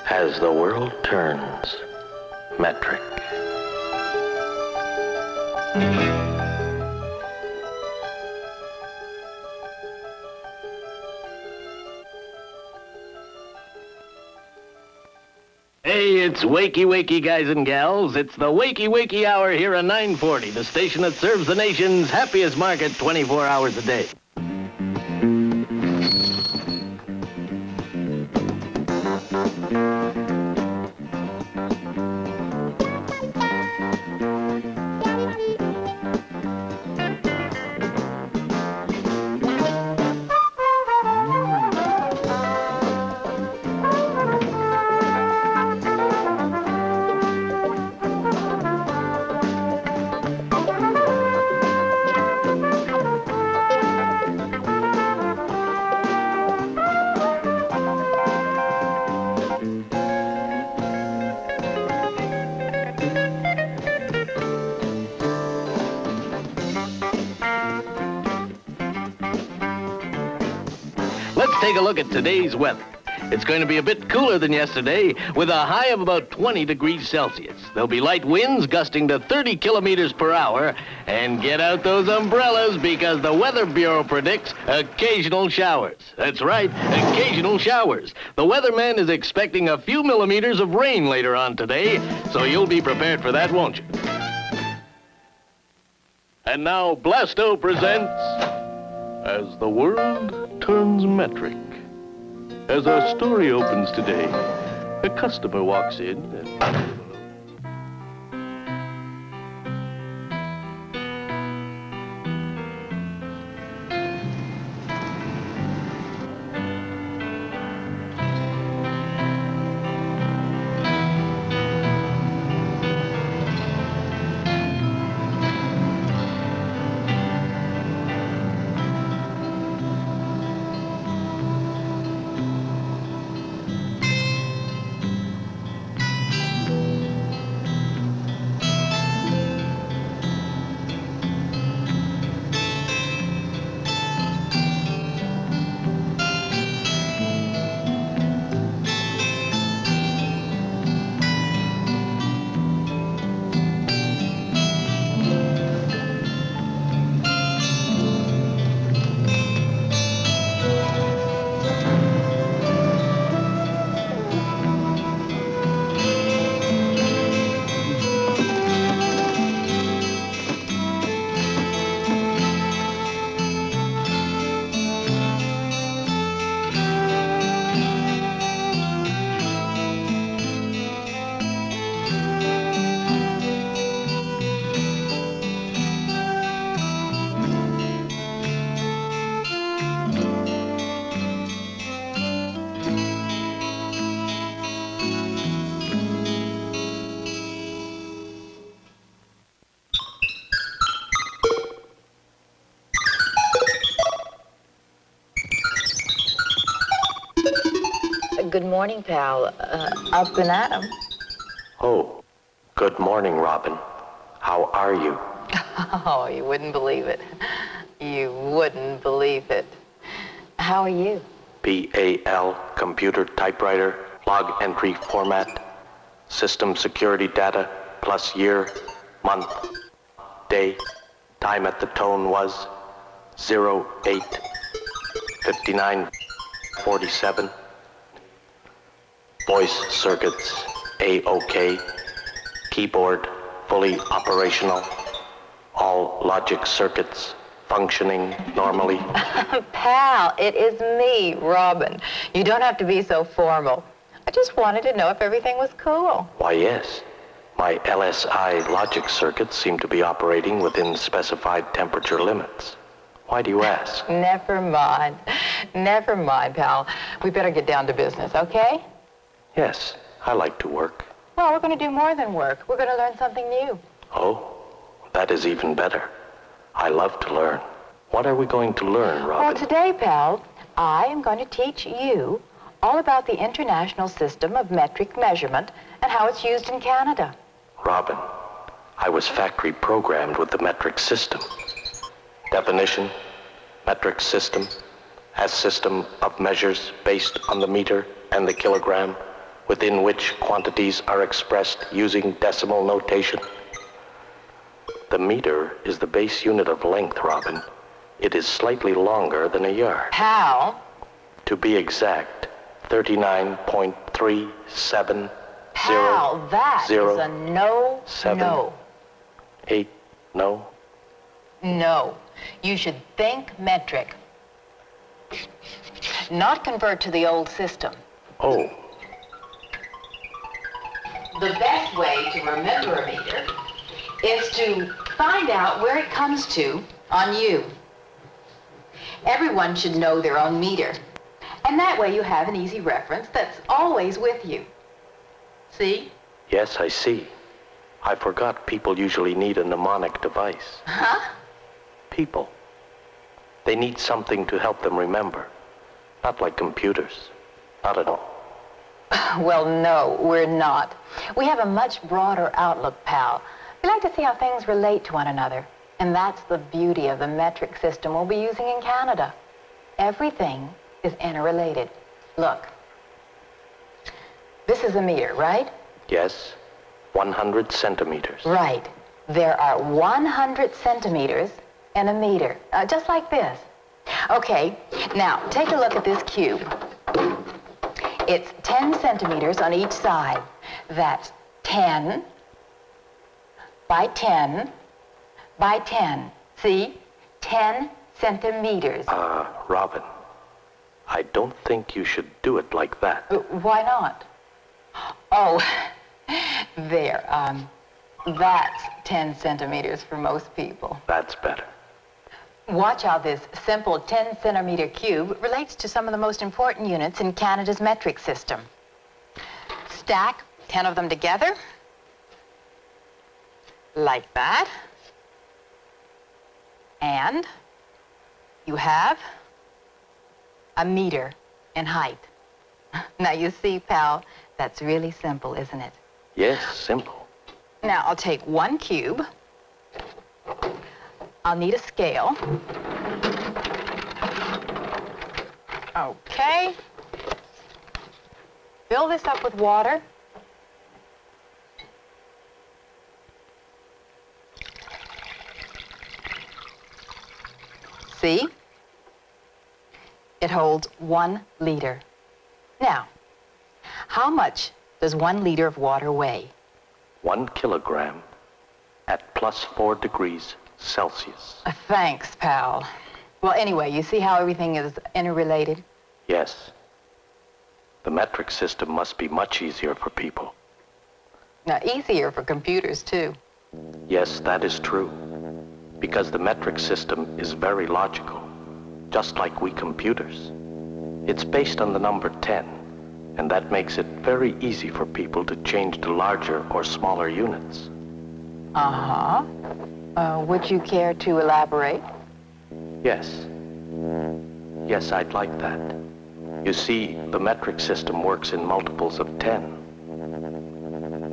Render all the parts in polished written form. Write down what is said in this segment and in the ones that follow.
As the world turns, metric. Hey, it's wakey guys and gals. It's the wakey hour here on 940, the station that serves the nation's happiest market 24 hours a day. Let's take a look at today's weather. It's going to be a bit cooler than yesterday, with a high of about 20 degrees Celsius. There'll be light winds gusting to 30 kilometers per hour. And get out those umbrellas, because the Weather Bureau predicts occasional showers. That's right, occasional showers. The weatherman is expecting a few millimeters of rain later on today, so you'll be prepared for that, won't you? And now, Blasto presents As the World Turns Metric. As our story opens today, a customer walks in and... Good morning, pal. Up and at 'em. Oh, good morning, Robin. How are you? Oh, you wouldn't believe it. You wouldn't believe it. How are you? PAL, computer typewriter, log entry format, system security data, plus year, month, day, time at the tone was 08:59:47. Voice circuits, A-OK. Keyboard, fully operational. All logic circuits functioning normally. Pal, it is me, Robin. You don't have to be so formal. I just wanted to know if everything was cool. Why, yes. My LSI logic circuits seem to be operating within specified temperature limits. Why do you ask? Never mind. Never mind, pal. We better get down to business, okay? Yes, I like to work. Well, we're going to do more than work. We're going to learn something new. Oh, that is even better. I love to learn. What are we going to learn, Robin? Well, today, pal, I am going to teach you all about the international system of metric measurement and how it's used in Canada. Robin, I was factory programmed with the metric system. Definition, metric system, as system of measures based on the meter and the kilogram, within which quantities are expressed using decimal notation. The meter is the base unit of length, Robin. It is slightly longer than a yard. How? To be exact, 39.370. Pal, that is a no, 7, no. 8, no? No. You should think metric. Not convert to the old system. Oh, The best way to remember a meter is to find out where it comes to on you. Everyone should know their own meter. And that way you have an easy reference that's always with you. See? yes, I see. I forgot people usually need a mnemonic device. Huh? People. They need something to help them remember. Not like computers. Not at all. Well, no, we're not. We have a much broader outlook, pal. We like to see how things relate to one another. And that's the beauty of the metric system we'll be using in Canada. Everything is interrelated. Look. This is a meter, right? Yes, 100 centimeters. Right. There are 100 centimeters in a meter, just like this. Okay, now take a look at this cube. It's 10 centimeters on each side. That's 10 by 10 by 10. See? 10 centimeters. Robin, I don't think you should do it like that. Why not? Oh, there. That's 10 centimeters for most people. That's better. Watch how this simple 10-centimeter cube relates to some of the most important units in Canada's metric system. Stack 10 of them together, like that, and you have a meter in height. Now you see, pal, that's really simple, isn't it? Yes, simple. Now I'll take one cube. I'll need a scale. Okay. Fill this up with water. See? It holds 1 liter. Now, how much does 1 liter of water weigh? 1 kilogram at plus 4 degrees Celsius. Thanks, pal. Well, anyway, you see how everything is interrelated? Yes. The metric system must be much easier for people. Now, easier for computers, too. Yes, that is true. Because the metric system is very logical, just like we computers. It's based on the number 10, and that makes it very easy for people to change to larger or smaller units. Uh-huh. Would you care to elaborate? Yes. Yes, I'd like that. You see, the metric system works in multiples of 10.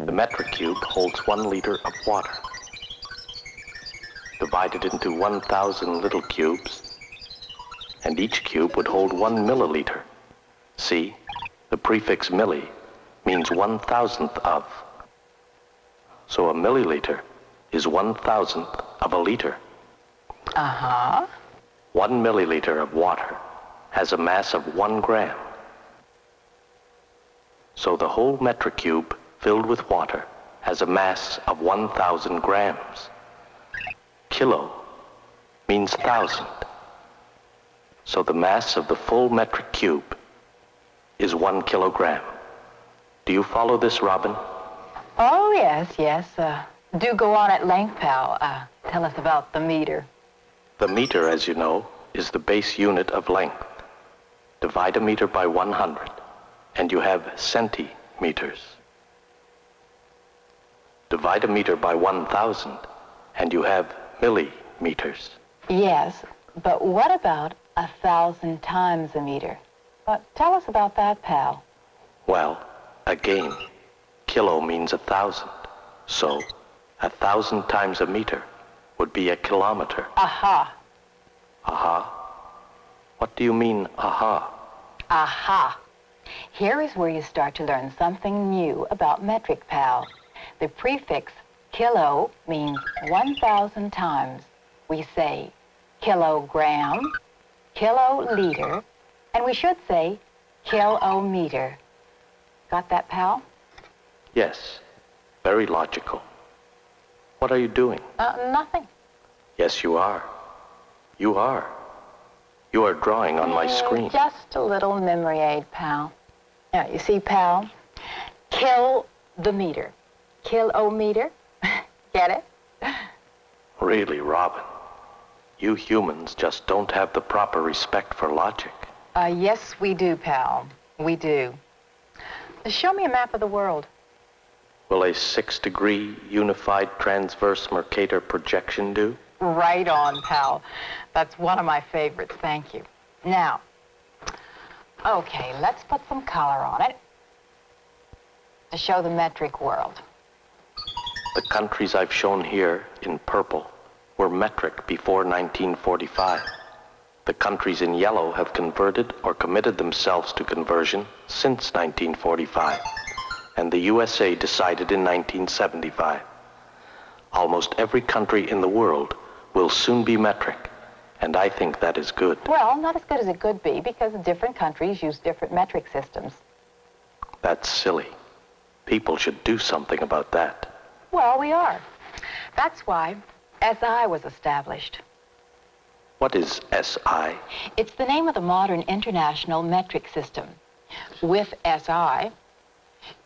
The metric cube holds 1 liter of water. Divided into 1,000 little cubes, and each cube would hold 1 milliliter. See, the prefix milli means 1,000th of. So a milliliter is 1,000th of a liter. Uh-huh. 1 milliliter of water has a mass of 1 gram. So the whole metric cube filled with water has a mass of 1,000 grams. Kilo means 1,000. So the mass of the full metric cube is 1 kilogram. Do you follow this, Robin? Oh, yes. Do go on at length, pal. Tell us about the meter. The meter, as you know, is the base unit of length. Divide a meter by 100, and you have centimeters. Divide a meter by 1,000, and you have millimeters. Yes, but what about 1,000 times a meter? Tell us about that, pal. Well, again, kilo means 1,000. So, 1,000 times a meter would be a kilometer. Aha. Aha. What do you mean, aha? Aha. Here is where you start to learn something new about metric, pal. The prefix kilo means 1,000 times. We say kilogram, kiloliter, and we should say kilometer. Got that, pal? Yes, very logical. What are you doing? Nothing. Yes, you are. You are. You are drawing on my screen. Just a little memory aid, pal. Now, you see, pal, kill the meter. Kilometer. Get it? Really, Robin, you humans just don't have the proper respect for logic. Yes, we do, pal. We do. Show me a map of the world. Will a 6-degree unified transverse Mercator projection do? Right on, pal. That's one of my favorites, thank you. Now, okay, let's put some color on it to show the metric world. The countries I've shown here in purple were metric before 1945. The countries in yellow have converted or committed themselves to conversion since 1945, and the USA decided in 1975. Almost every country in the world will soon be metric, and I think that is good. Well, not as good as it could be, because different countries use different metric systems. That's silly. People should do something about that. Well, we are. That's why SI was established. What is SI? It's the name of the modern international metric system. With SI,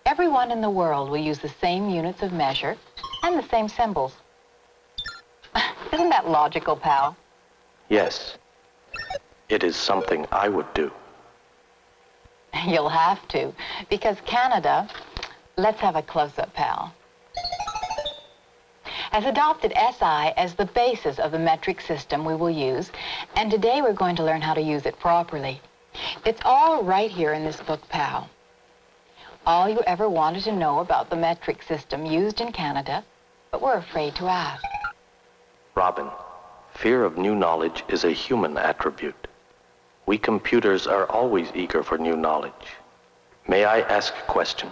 everyone in the world will use the same units of measure and the same symbols. Isn't that logical, pal? Yes. It is something I would do. You'll have to, because Canada, let's have a close-up, pal, has adopted SI as the basis of the metric system we will use, and today we're going to learn how to use it properly. It's all right here in this book, pal. All you ever wanted to know about the metric system used in Canada, but we're afraid to ask. Robin, fear of new knowledge is a human attribute. We computers are always eager for new knowledge. May I ask a question?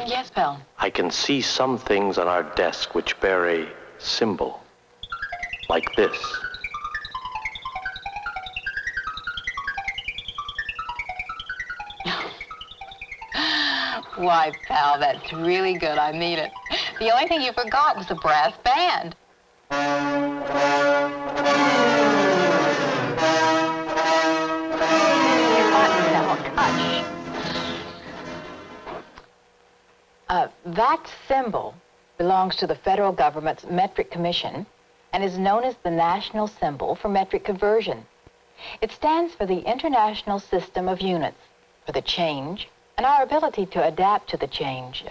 Yes, pal. I can see some things on our desk which bear a symbol, like this. Why, pal, that's really good. I mean it. The only thing you forgot was the brass band. That symbol belongs to the federal government's Metric Commission and is known as the national symbol for metric conversion. It stands for the International System of Units, for the change and our ability to adapt to the change.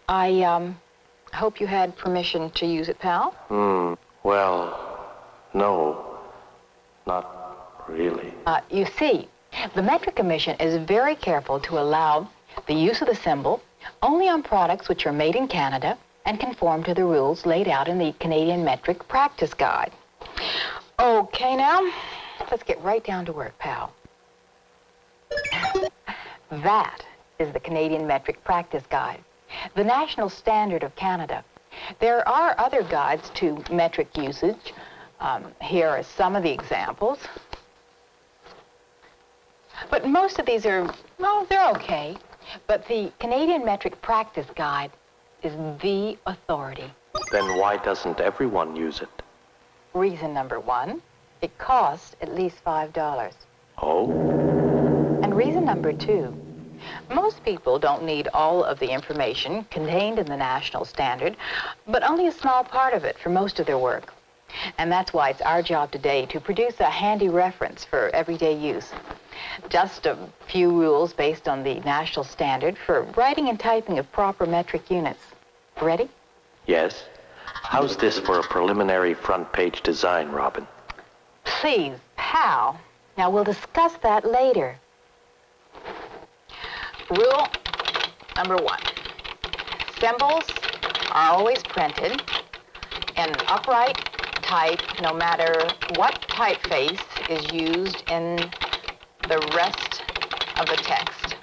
I hope you had permission to use it, pal? Well, no, not really. You see, the Metric Commission is very careful to allow the use of the symbol only on products which are made in Canada and conform to the rules laid out in the Canadian Metric Practice Guide. Okay, now, let's get right down to work, pal. That is the Canadian Metric Practice Guide, the national standard of Canada. There are other guides to metric usage. Here are some of the examples. But most of these are, well, they're okay. But the Canadian Metric Practice Guide is the authority. Then why doesn't everyone use it? Reason number one, it costs at least $5. Oh? And reason number two, most people don't need all of the information contained in the national standard, but only a small part of it for most of their work. And that's why it's our job today to produce a handy reference for everyday use. Just a few rules based on the national standard for writing and typing of proper metric units. Ready? Yes. How's this for a preliminary front page design, Robin? Please, pal. Now, we'll discuss that later. Rule number one. Symbols are always printed in upright type, no matter what typeface is used in the rest of the text.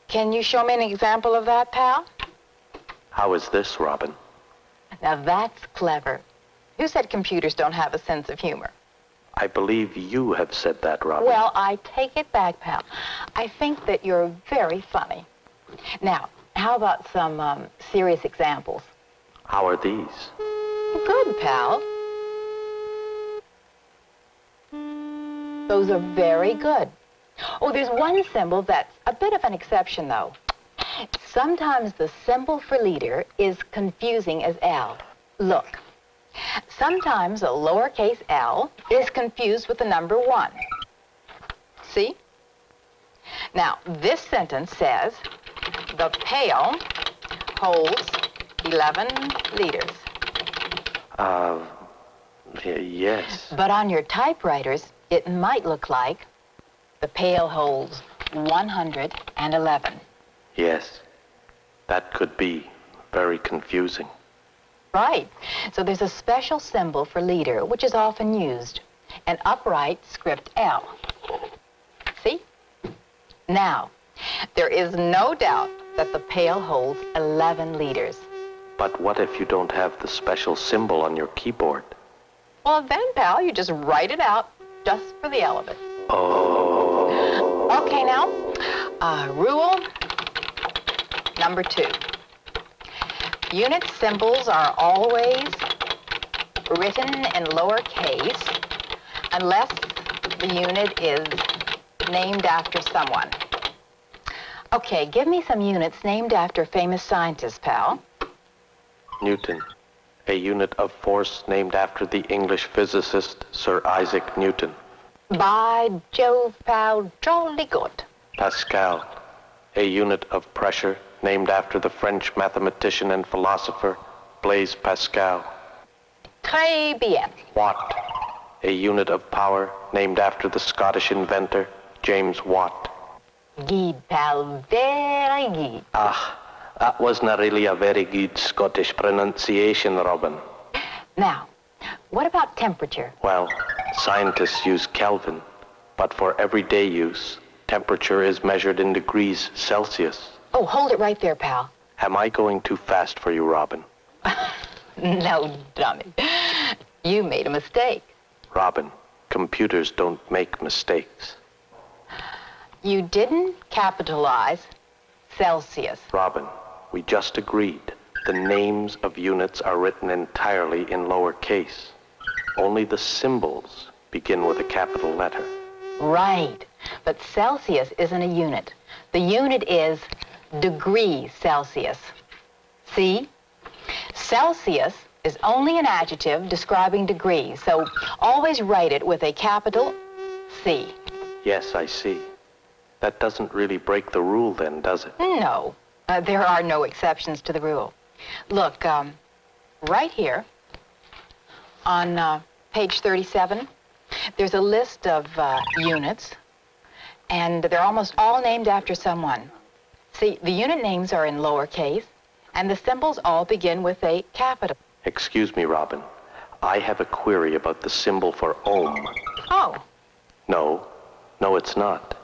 Can you show me an example of that, pal? How is this, Robin? Now that's clever. Who said computers don't have a sense of humor? I believe you have said that, Robin. Well, I take it back, pal. I think that you're very funny. Now, how about some serious examples? How are these? Good, pal. Those are very good. Oh, there's one symbol that's a bit of an exception, though. Sometimes the symbol for leader is confusing as L. Look. Sometimes a lowercase l is confused with the number 1. See? Now, this sentence says, the pail holds 11 liters. Yes. But on your typewriters, it might look like the pail holds 111. Yes. That could be very confusing. Right. So there's a special symbol for leader, which is often used, an upright script L. See? Now, there is no doubt that the pail holds 11 liters. But what if you don't have the special symbol on your keyboard? Well, then, pal, you just write it out just for the L of it. Oh. Okay, now, rule number 2. Unit symbols are always written in lowercase unless the unit is named after someone. Okay, give me some units named after famous scientists, pal. Newton, a unit of force named after the English physicist Sir Isaac Newton. By Jove, pal, jolly good. Pascal, a unit of pressure named after the French mathematician and philosopher Blaise Pascal. Très bien. Watt, a unit of power named after the Scottish inventor James Watt. Good, pal, very good. Ah, that wasn't really a very good Scottish pronunciation, Robin. Now, what about temperature? Well, scientists use Kelvin, but for everyday use, temperature is measured in degrees Celsius. Oh, hold it right there, pal. Am I going too fast for you, Robin? No, dummy. You made a mistake. Robin, computers don't make mistakes. You didn't capitalize Celsius. Robin, we just agreed. The names of units are written entirely in lowercase. Only the symbols begin with a capital letter. Right. But Celsius isn't a unit. The unit is degree Celsius. See? Celsius is only an adjective describing degree, so always write it with a capital C. Yes, I see. That doesn't really break the rule then, does it? No. There are no exceptions to the rule. Look, right here on page 37, there's a list of units, and they're almost all named after someone. See, the unit names are in lowercase, and the symbols all begin with a capital. Excuse me, Robin. I have a query about the symbol for ohm. Oh, No, it's not.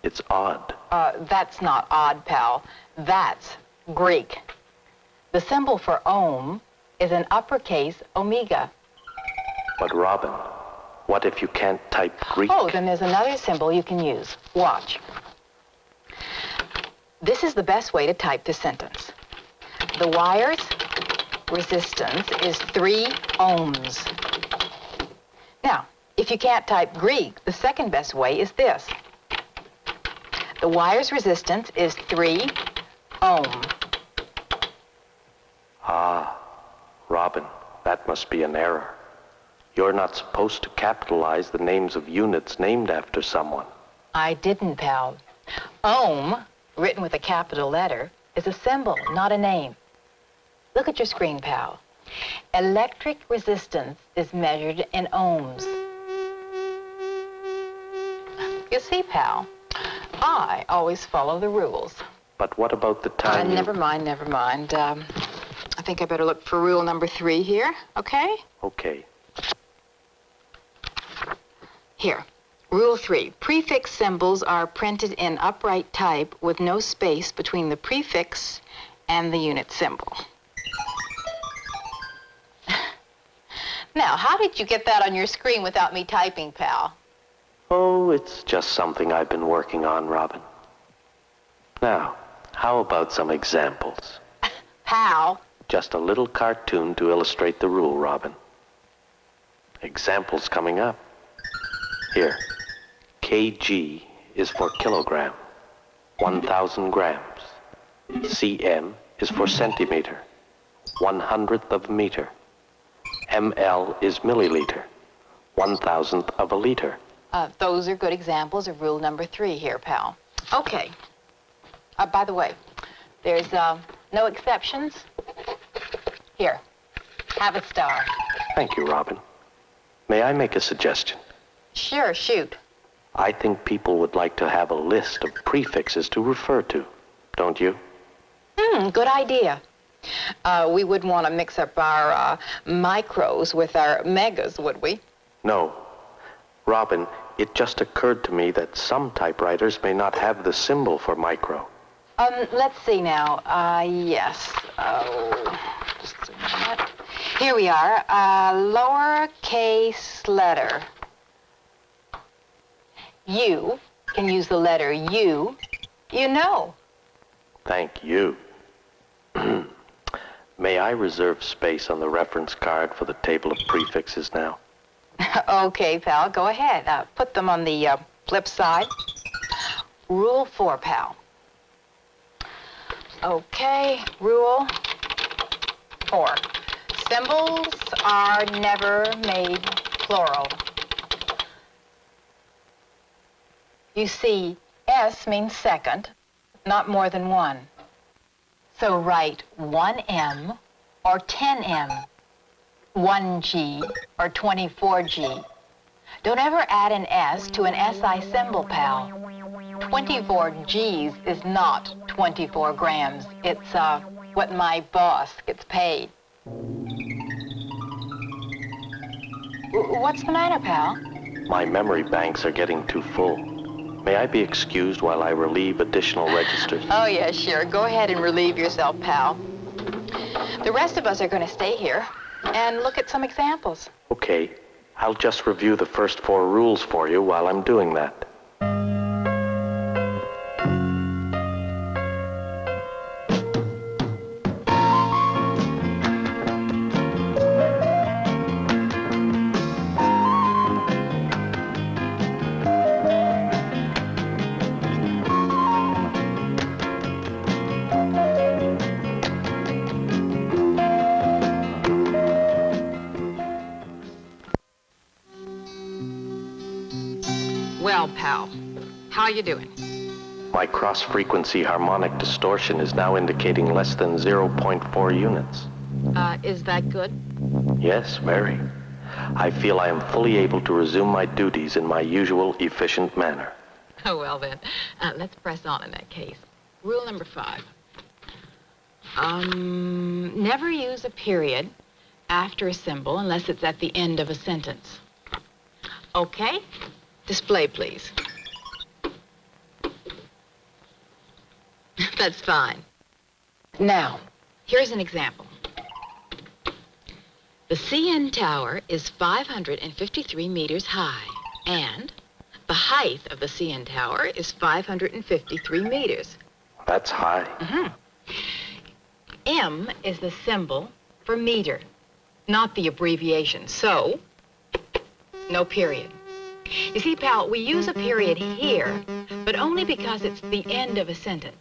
It's odd. that's not odd, pal. That's Greek. The symbol for ohm is an uppercase omega. But Robin, what if you can't type Greek? Oh, then there's another symbol you can use. Watch. This is the best way to type this sentence. The wire's resistance is 3 ohms. Now, if you can't type Greek, the second best way is this. The wire's resistance is 3 ohm. Ah, Robin, that must be an error. You're not supposed to capitalize the names of units named after someone. I didn't, pal. Ohm, written with a capital letter, is a symbol, not a name. Look at your screen, pal. Electric resistance is measured in ohms. You see, pal, I always follow the rules. But what about the time you... Never mind. I think I better look for rule number 3 here, okay? Okay. Here. Rule 3. Prefix symbols are printed in upright type with no space between the prefix and the unit symbol. Now, how did you get that on your screen without me typing, pal? Oh, it's just something I've been working on, Robin. Now, how about some examples? Pal? Just a little cartoon to illustrate the rule, Robin. Examples coming up. Here. kg is for kilogram, 1,000 grams. cm is for centimeter, 1/100th of a meter. ml is milliliter, 1,000th of a liter. Those are good examples of rule number 3 here, pal. Okay. By the way, there's no exceptions. Here, have a star. Thank you, Robin. May I make a suggestion? Sure, shoot. I think people would like to have a list of prefixes to refer to, don't you? Good idea. We wouldn't want to mix up our micros with our megas, would we? No. Robin, it just occurred to me that some typewriters may not have the symbol for micro. Let's see now. Yes. Oh, just a minute. Here we are. Lowercase letter. You can use the letter U. You know. Thank you. May I reserve space on the reference card for the table of prefixes now? Okay, pal. Go ahead. Put them on the flip side. Rule 4, pal. Okay, rule 4. Symbols are never made plural. You see, S means second, not more than one. So write 1M or 10M, 1G or 24G. Don't ever add an S to an SI symbol, pal. 24 G's is not 24 grams. It's what my boss gets paid. What's the matter, pal? My memory banks are getting too full. May I be excused while I relieve additional registers? Oh, yeah, sure. Go ahead and relieve yourself, pal. The rest of us are going to stay here and look at some examples. Okay. I'll just review the first 4 rules for you while I'm doing that. Well, pal, how you doing? My cross-frequency harmonic distortion is now indicating less than 0.4 units. Is that good? Yes, very. I feel I am fully able to resume my duties in my usual efficient manner. Oh, well then, let's press on in that case. Rule number 5. Never use a period after a symbol unless it's at the end of a sentence. Okay? Display, please. That's fine. Now, here's an example. The CN Tower is 553 meters high, and the height of the CN Tower is 553 meters. That's high. M is the symbol for meter, not the abbreviation, so no period. You see, pal, we use a period here, but only because it's the end of a sentence.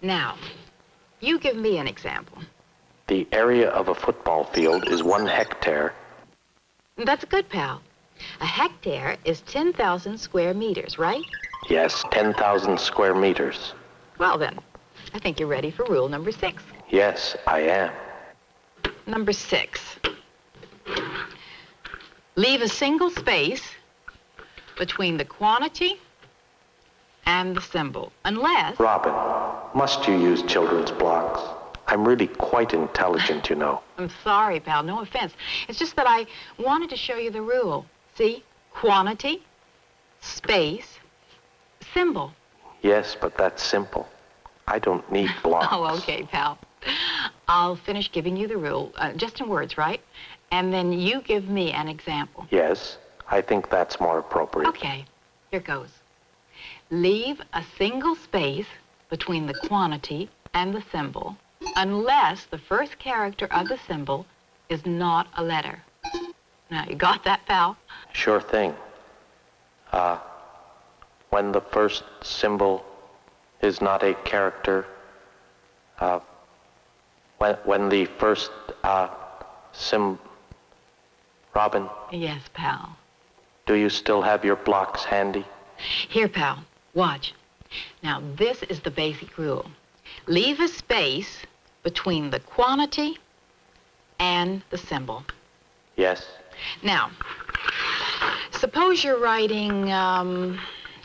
Now, you give me an example. The area of a football field is 1 hectare. That's good, pal. A hectare is 10,000 square meters, right? Yes, 10,000 square meters. Well, then, I think you're ready for rule number 6. Yes, I am. Number 6. Leave a single space between the quantity and the symbol, unless... Robin, must you use children's blocks? I'm really quite intelligent, you know. I'm sorry, pal, no offense. It's just that I wanted to show you the rule. See? quantity, space, symbol. Yes, but that's simple. I don't need blocks. Oh, okay, pal. I'll finish giving you the rule, just in words, right? And then you give me an example. Yes, I think that's more appropriate. Okay, here goes. Leave a single space between the quantity and the symbol unless the first character of the symbol is not a letter. Now, you got that, pal? Sure thing. When the first symbol is not a character, when the first, Robin? Yes, pal. Do you still have your blocks handy? Here, pal, watch. Now, this is the basic rule. Leave a space between the quantity and the symbol. Yes. Now, suppose you're writing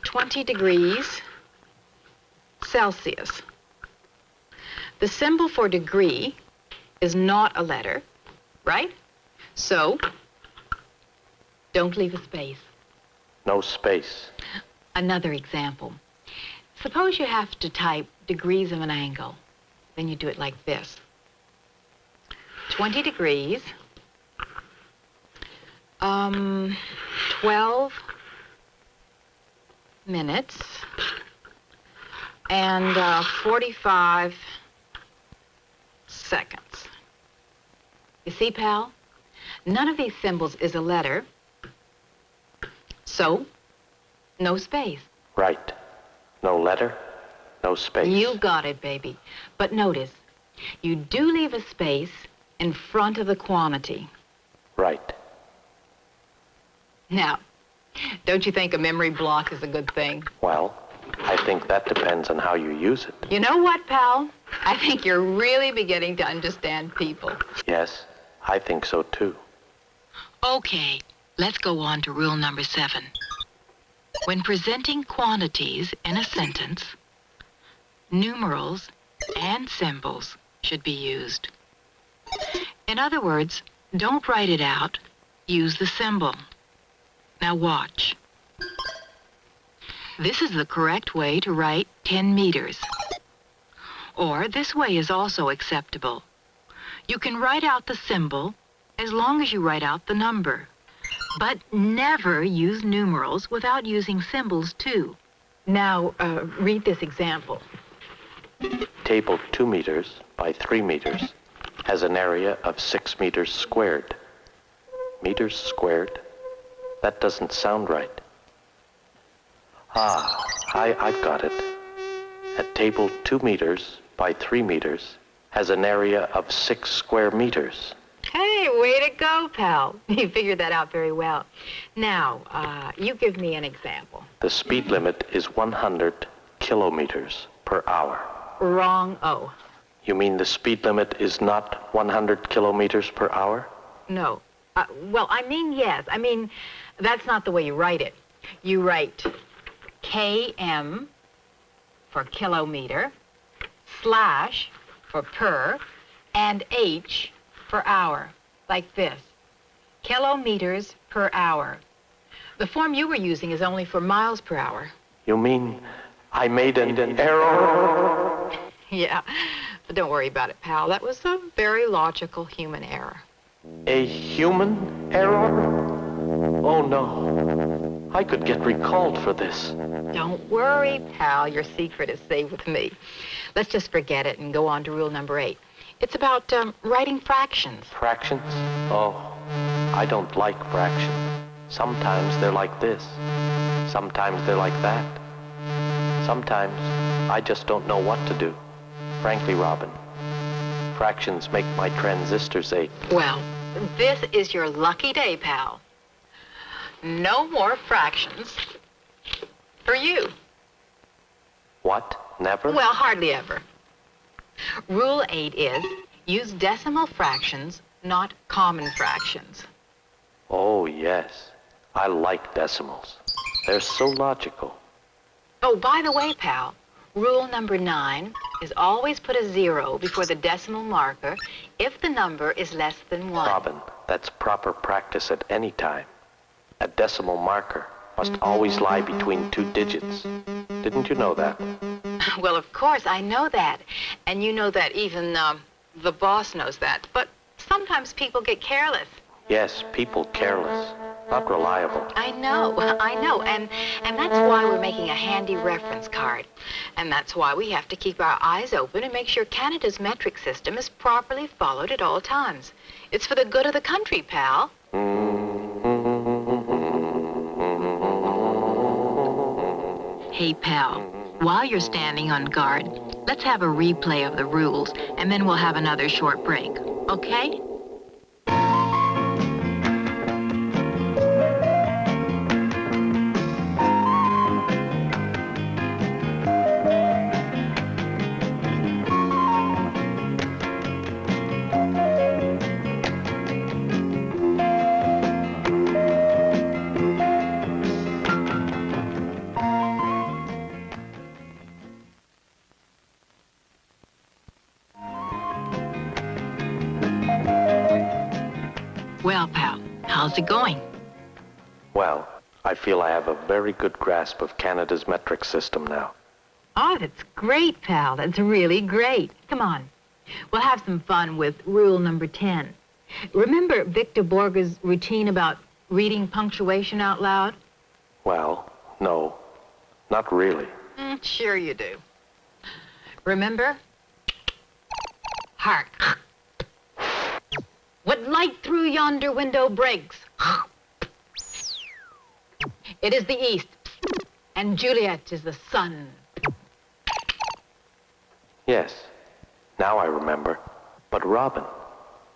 20 degrees Celsius. The symbol for degree is not a letter, right? So, don't leave a space. No space. Another example. Suppose you have to type degrees of an angle. Then you do it like this. 20 degrees, 12 minutes, and 45 seconds. You see, pal? None of these symbols is a letter, so no space. Right. No letter, no space. You got it, baby. But notice, you do leave a space in front of the quantity. Right. Now, don't you think a memory block is a good thing? Well, I think that depends on how you use it. You know what, pal? I think you're really beginning to understand people. Yes, I think so too. Okay, let's go on to rule number 7. When presenting quantities in a sentence, numerals and symbols should be used. In other words, don't write it out, use the symbol. Now watch. This is the correct way to write 10 meters. Or this way is also acceptable. You can write out the symbol as long as you write out the number. But never use numerals without using symbols too. Now, read this example. Table 2 meters by 3 meters has an area of 6 meters squared. Meters squared? That doesn't sound right. I've got it. A table 2 meters by 3 meters has an area of 6 square meters. Hey, way to go, pal. You figured that out very well. Now, you give me an example. The speed limit is 100 kilometers per hour. Wrong O. You mean the speed limit is not 100 kilometers per hour? No. Well, I mean, yes. I mean, that's not the way you write it. You write km for kilometer, slash for per, and h for hour, like this. Kilometers per hour. The form you were using is only for miles per hour. You mean I made an error? Yeah, but don't worry about it, pal. That was a very logical human error. A human error? Oh no, I could get recalled for this. Don't worry, pal. Your secret is safe with me. Let's just forget it and go on to rule number 8. It's about writing fractions. Fractions? Oh, I don't like fractions. Sometimes they're like this. Sometimes they're like that. Sometimes I just don't know what to do. Frankly, Robin, fractions make my transistors ache. Well, this is your lucky day, pal. No more fractions for you. What? Never? Well, hardly ever. Rule 8 is use decimal fractions, not common fractions. Oh, yes. I like decimals. They're so logical. Oh, by the way, pal, rule number 9 is always put a 0 before the decimal marker if the number is less than 1. Robin, that's proper practice at any time. A decimal marker must always lie between two digits. Didn't you know that? Well, of course, I know that. And you know that even the boss knows that. But sometimes people get careless. Yes, people careless, not reliable. I know. And that's why we're making a handy reference card. And that's why we have to keep our eyes open and make sure Canada's metric system is properly followed at all times. It's for the good of the country, pal. Hey, pal, while you're standing on guard, let's have a replay of the rules, and then we'll have another short break, okay? Well, pal, how's it going? Well, I feel I have a very good grasp of Canada's metric system now. Oh, that's great, pal. That's really great. Come on. We'll have some fun with rule number 10. Remember Victor Borge's routine about reading punctuation out loud? Well, no, not really. Sure you do. Remember? Hark. What light through yonder window breaks? It is the east, and Juliet is the sun. Yes, now I remember. But Robin,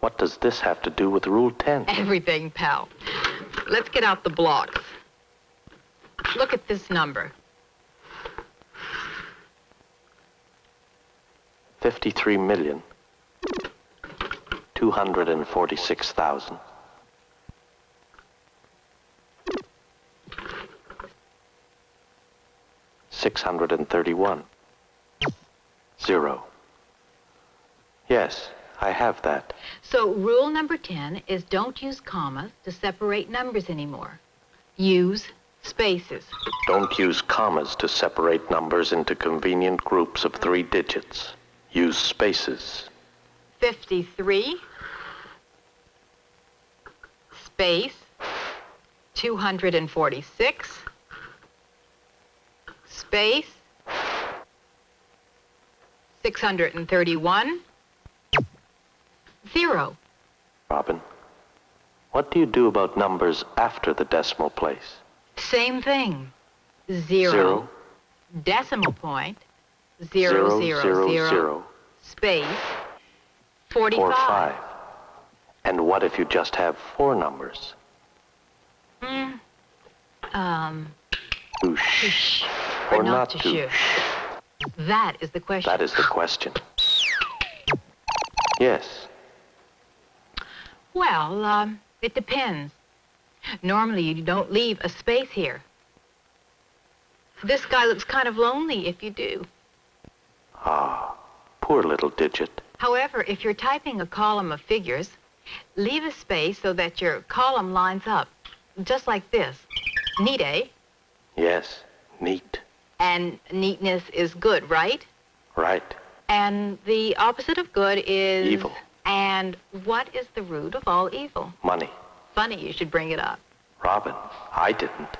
what does this have to do with Rule 10? Everything, pal. Let's get out the blocks. Look at this number. 53,246,000. 631. 0. Yes, I have that. So rule number 10 is don't use commas to separate numbers anymore. Use spaces. Don't use commas to separate numbers into convenient groups of 3 digits. Use spaces. 53, space, 246, space, 631, 0. Robin, what do you do about numbers after the decimal place? Same thing. 0, Zero. decimal point, 0, 0, 0, 0, 0. space, 45. Or 5. And what if you just have 4 numbers? To shh. Or not to shh. That is the question. That is the question. Yes. Well, it depends. Normally, you don't leave a space here. This guy looks kind of lonely if you do. Ah, poor little digit. However, if you're typing a column of figures, leave a space so that your column lines up, just like this. Neat, eh? Yes, neat. And neatness is good, right? Right. And the opposite of good is... Evil. And what is the root of all evil? Money. Funny you should bring it up. Robin, I didn't.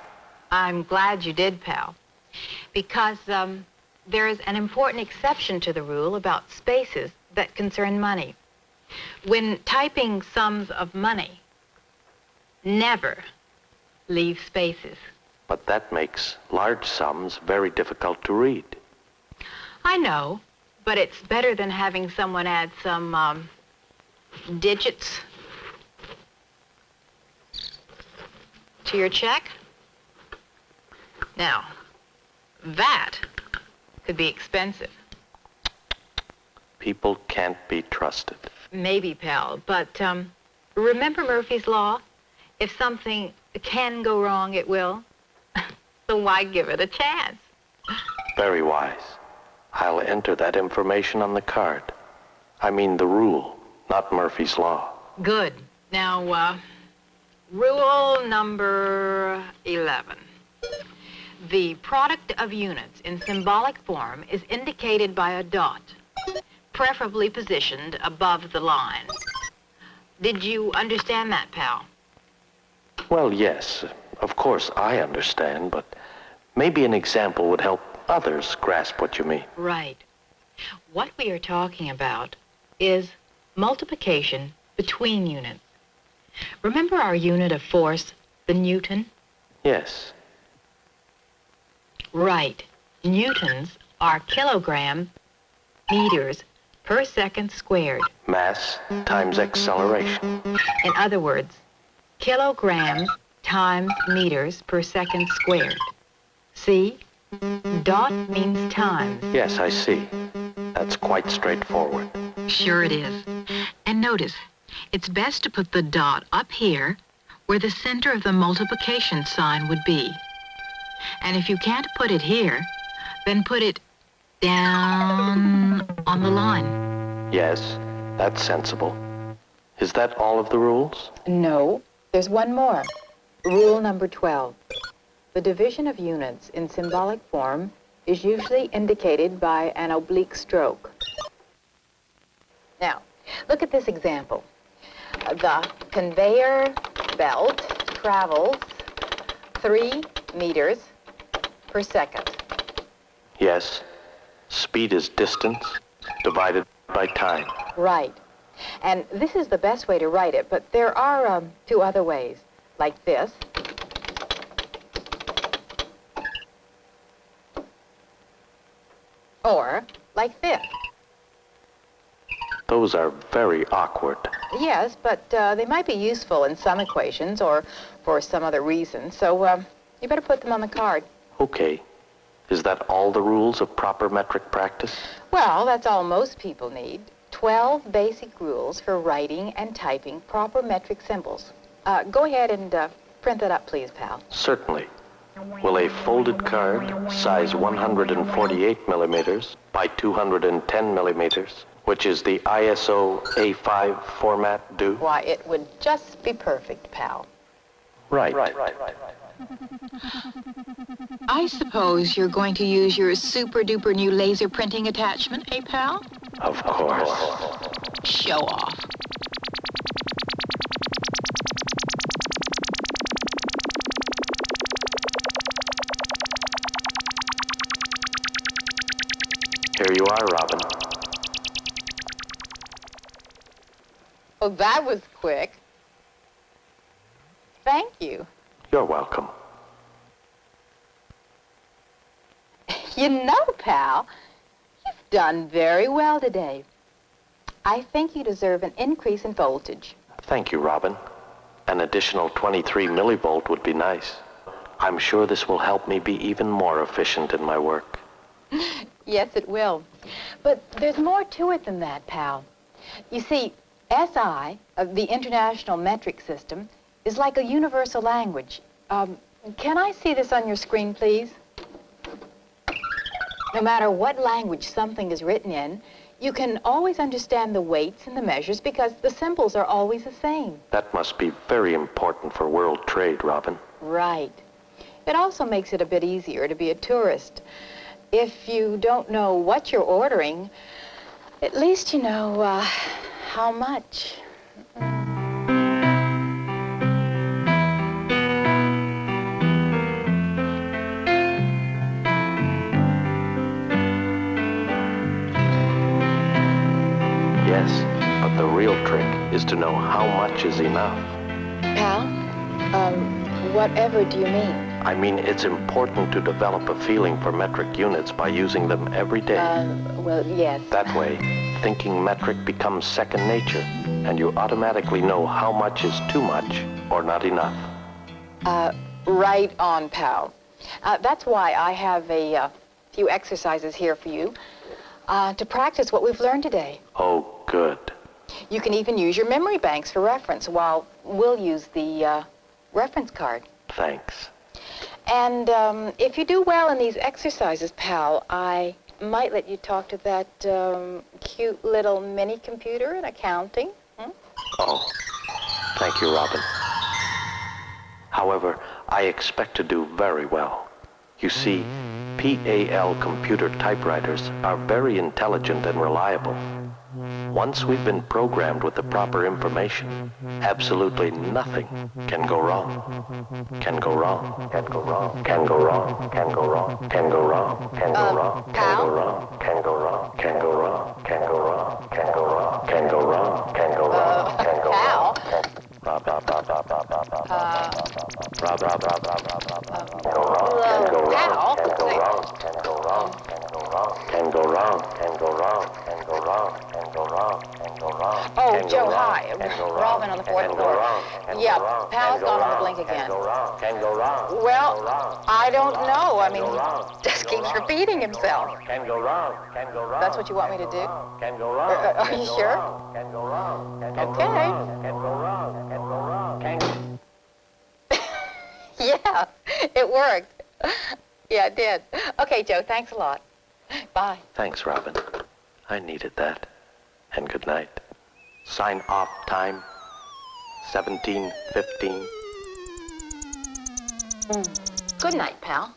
I'm glad you did, pal. Because there is an important exception to the rule about spaces that concern money. When typing sums of money, never leave spaces. But that makes large sums very difficult to read. I know, but it's better than having someone add some digits to your check. Now, that could be expensive. People can't be trusted. Maybe, pal, but remember Murphy's Law? If something can go wrong, it will. So why give it a chance? Very wise. I'll enter that information on the card. I mean the rule, not Murphy's Law. Good. Now, Rule number 11. The product of units in symbolic form is indicated by a dot, preferably positioned above the line. Did you understand that, pal? Well, yes. Of course I understand, but maybe an example would help others grasp what you mean. Right. What we are talking about is multiplication between units. Remember our unit of force, the Newton? Yes. Right. Newtons are kilogram meters per second squared. Mass times acceleration. In other words, kilograms times meters per second squared. See? Dot means times. Yes, I see. That's quite straightforward. Sure it is. And notice, it's best to put the dot up here where the center of the multiplication sign would be. And if you can't put it here, then put it down on the line. Yes, that's sensible. Is that all of the rules? No, there's one more. Rule number 12. The division of units in symbolic form is usually indicated by an oblique stroke. Now, look at this example. The conveyor belt travels 3 meters per second. Yes. Speed is distance divided by time. Right. And this is the best way to write it, but there are 2 other ways, like this. Or like this. Those are very awkward. Yes, but they might be useful in some equations or for some other reason, so you better put them on the card. Okay. Is that all the rules of proper metric practice? Well, that's all most people need. 12 basic rules for writing and typing proper metric symbols. Go ahead and print that up, please, pal. Certainly. Will a folded card, size 148 millimeters by 210 millimeters, which is the ISO A5 format, do? Why, it would just be perfect, pal. Right. I suppose you're going to use your super-duper new laser printing attachment, eh, pal? Of course. Show off. Here you are, Robin. Oh, that was quick. Thank you. You're welcome. You know, pal, you've done very well today. I think you deserve an increase in voltage. Thank you, Robin. An additional 23 millivolt would be nice. I'm sure this will help me be even more efficient in my work. Yes, it will. But there's more to it than that, pal. You see, SI, the International Metric System, is like a universal language. Can I see this on your screen, please? No matter what language something is written in, you can always understand the weights and the measures because the symbols are always the same. That must be very important for world trade, Robin. Right. It also makes it a bit easier to be a tourist. If you don't know what you're ordering, at least you know how much. Yes, but the real trick is to know how much is enough. Pal, whatever do you mean? I mean, it's important to develop a feeling for metric units by using them every day. Well, yes. That way, thinking metric becomes second nature, and you automatically know how much is too much or not enough. Right on, pal. That's why I have a few exercises here for you to practice what we've learned today. Oh, good. You can even use your memory banks for reference while we'll use the reference card. Thanks. And if you do well in these exercises, pal, I might let you talk to that cute little mini computer in accounting. Oh, thank you, Robin. However, I expect to do very well. You see, PAL computer typewriters are very intelligent and reliable. Once we've been programmed with the proper information, absolutely nothing can go wrong. Can go wrong. Can go wrong. Can go wrong. Can go wrong. Can go wrong. Can go wrong. Can go wrong. Can go wrong. Can go wrong. Can go wrong. Can go wrong. Can go wrong. Can go wrong. Can go wrong. Oh, Joe, hi. Robin on the fourth floor. Yeah, Pal's gone on the blink again. Well, I don't know. I mean, he just keeps repeating himself. That's what you want me to do? Are you sure? Okay. Yeah, it worked. Yeah, it did. Okay, Joe, thanks a lot. Bye. Thanks, Robin. I needed that. And good night. Sign off time 17:15. Good night, pal.